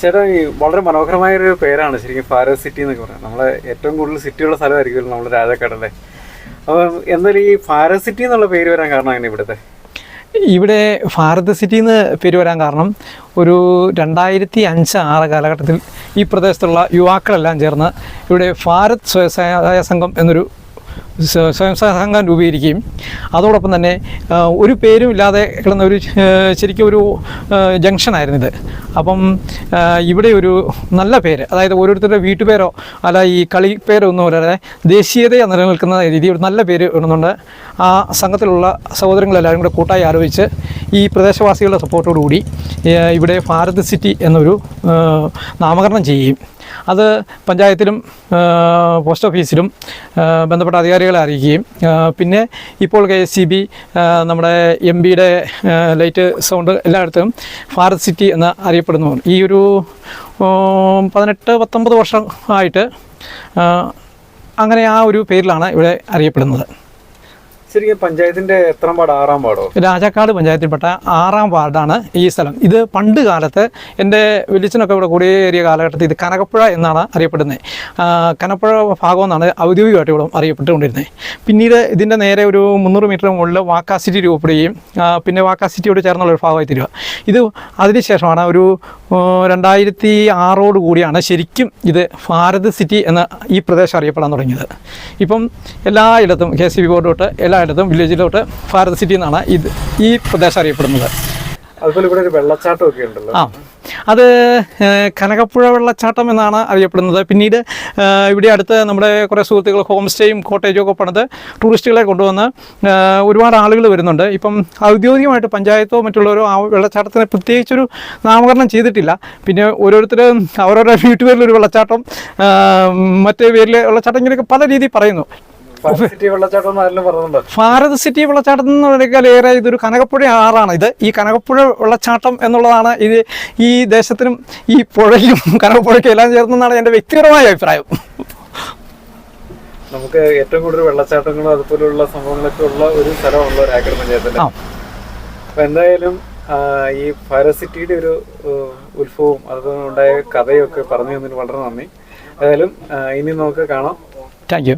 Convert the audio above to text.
ചേട്ടാ, ഈ വളരെ മനോഹരമായൊരു പേരാണ് ശരിക്കും ഫാരസ് സിറ്റി എന്നൊക്കെ പറയുന്നത്. നമ്മളെ ഏറ്റവും കൂടുതൽ സിറ്റിയുള്ള സ്ഥലമായിരിക്കുമല്ലോ നമ്മുടെ രാജാക്കാടല്ലേ. അപ്പം എന്തായാലും ഈ ഫാരസ് സിറ്റി എന്നുള്ള പേര് വരാൻ കാരണം അങ്ങനെ ഇവിടുത്തെ ഇവിടെ ഭാരത് സിറ്റി എന്ന് പേര് വരാൻ കാരണം ഒരു 2005-6 കാലഘട്ടത്തിൽ ഈ പ്രദേശത്തുള്ള യുവാക്കളെല്ലാം ചേർന്ന് ഇവിടെ ഭാരത് സ്വയംസഹായ സംഘം എന്നൊരു സ്വയംസഹായ സംഘം രൂപീകരിക്കുകയും അതോടൊപ്പം തന്നെ ഒരു പേരും ഇല്ലാതെ കിടന്ന ഒരു ശരിക്കും ഒരു ജംഗ്ഷനായിരുന്നിത്. അപ്പം ഇവിടെ ഒരു നല്ല പേര്, അതായത് ഓരോരുത്തരുടെ വീട്ടുപേരോ അല്ല ഈ കളിപ്പേരോ ഒന്നും വരാതെ ദേശീയതയെ നിലനിൽക്കുന്ന രീതി ഒരു നല്ല പേര് ഇടുന്നുണ്ട്. ആ സംഘത്തിലുള്ള സഹോദരങ്ങളെല്ലാവരും കൂടെ കൂട്ടായി ആലോചിച്ച് ഈ പ്രദേശവാസികളുടെ സപ്പോർട്ടോടുകൂടി ഇവിടെ ഭാരത് സിറ്റി എന്നൊരു നാമകരണം ചെയ്യുകയും അത് പഞ്ചായത്തിലും പോസ്റ്റ് ഓഫീസിലും ബന്ധപ്പെട്ട അധികാരികളെ അറിയിക്കുകയും പിന്നെ ഇപ്പോൾ KSEB നമ്മുടെ MPയുടെ ലൈറ്റ് സൗണ്ട് എല്ലായിടത്തും ഭാരത് സിറ്റി എന്ന് അറിയപ്പെടുന്നു. ഈ ഒരു 18-19 വർഷം ആയിട്ട് അങ്ങനെ ആ ഒരു പേരിലാണ് ഇവിടെ അറിയപ്പെടുന്നത്. ശരിക്കും പഞ്ചായത്തിന്റെ എത്രാം വാർഡ്? 6-ാം വാർഡോ? രാജാക്കാട് പഞ്ചായത്തിൽപ്പെട്ട 6-ാം വാർഡാണ് ഈ സ്ഥലം. ഇത് പണ്ട് കാലത്ത് എൻ്റെ വലിയച്ഛനൊക്കെ ഇവിടെ കുടിയേറിയ കാലഘട്ടത്തിൽ ഇത് കനകപ്പുഴ എന്നാണ് അറിയപ്പെടുന്നത്. കനകപ്പുഴ ഭാഗം എന്നാണ് ഔദ്യോഗികമായിട്ട് ഇവിടെ അറിയപ്പെട്ടുകൊണ്ടിരുന്നത്. പിന്നീട് ഇതിൻ്റെ നേരെ ഒരു 300 മീറ്റർ മുകളിൽ വാക്കാ സിറ്റി രൂപപ്പെടുകയും പിന്നെ വാക്കാ സിറ്റിയോട് ചേർന്നുള്ളൊരു ഭാഗമായി തീരുക. ഇത് അതിനുശേഷമാണ് ഒരു 2006 കൂടിയാണ് ശരിക്കും ഇത് ഭാരത് സിറ്റി എന്ന ഈ പ്രദേശം അറിയപ്പെടാൻ തുടങ്ങിയത്. ഇപ്പം എല്ലായിടത്തും KSEB ബോർഡ് തൊട്ട് എല്ലായിടത്തും വില്ലേജിലോട്ട് ഭാരത് സിറ്റി എന്നാണ് ഈ പ്രദേശം അറിയപ്പെടുന്നത്. അതുപോലെ ഇവിടെ ഒരു വെള്ളച്ചാട്ടമൊക്കെ ഉണ്ടല്ലോ. അത് കനകപ്പുഴ വെള്ളച്ചാട്ടം എന്നാണ് അറിയപ്പെടുന്നത്. പിന്നീട് ഇവിടെ അടുത്ത് നമ്മുടെ കുറേ സുഹൃത്തുക്കൾ ഹോം സ്റ്റേയും കോട്ടേജും ഒക്കെ പണിത് ടൂറിസ്റ്റുകളെ കൊണ്ടുവന്ന് ഒരുപാട് ആളുകൾ വരുന്നുണ്ട്. ഇപ്പം ഔദ്യോഗികമായിട്ട് പഞ്ചായത്തോ മറ്റുള്ളവരോ ആ വെള്ളച്ചാട്ടത്തിന് പ്രത്യേകിച്ചൊരു നാമകരണം ചെയ്തിട്ടില്ല. പിന്നെ ഓരോരുത്തരും അവരവരുടെ വീട്ടുപേരിലൊരു വെള്ളച്ചാട്ടം, മറ്റേ പേരിൽ വെള്ളച്ചാട്ടം, ഇങ്ങനെയൊക്കെ പല രീതിയിൽ പറയുന്നു. ഭാരത് സിറ്റി വെള്ളച്ചാട്ടം എന്ന് പറഞ്ഞാൽ ഏറെ ഇതൊരു കനകപ്പുഴ ആറാണ്. ഈ കനകപ്പുഴ വെള്ളച്ചാട്ടം എന്നുള്ളതാണ് ഇത് ഈ ദേശത്തിനും ഈ പുഴയ്ക്കും കനകപ്പുഴയ്ക്കും എല്ലാം ചേർന്നെന്നാണ് എൻ്റെ വ്യക്തിപരമായ അഭിപ്രായം. നമുക്ക് ഏറ്റവും കൂടുതൽ വെള്ളച്ചാട്ടങ്ങളും അതുപോലുള്ള സംഭവങ്ങളൊക്കെ ഉള്ള ഒരു സ്ഥലമുള്ള രാജാക്കാട് പഞ്ചായത്തല്ലേ. അപ്പൊ എന്തായാലും ഈ ഭാരത് സിറ്റിയുടെ ഒരു ഉത്സവവും അതുകൊണ്ടുണ്ടായ കഥയൊക്കെ പറഞ്ഞു തന്നതിന് വളരെ നന്ദി. ഏതായാലും ഇനി നമുക്ക് കാണാം. Thank you.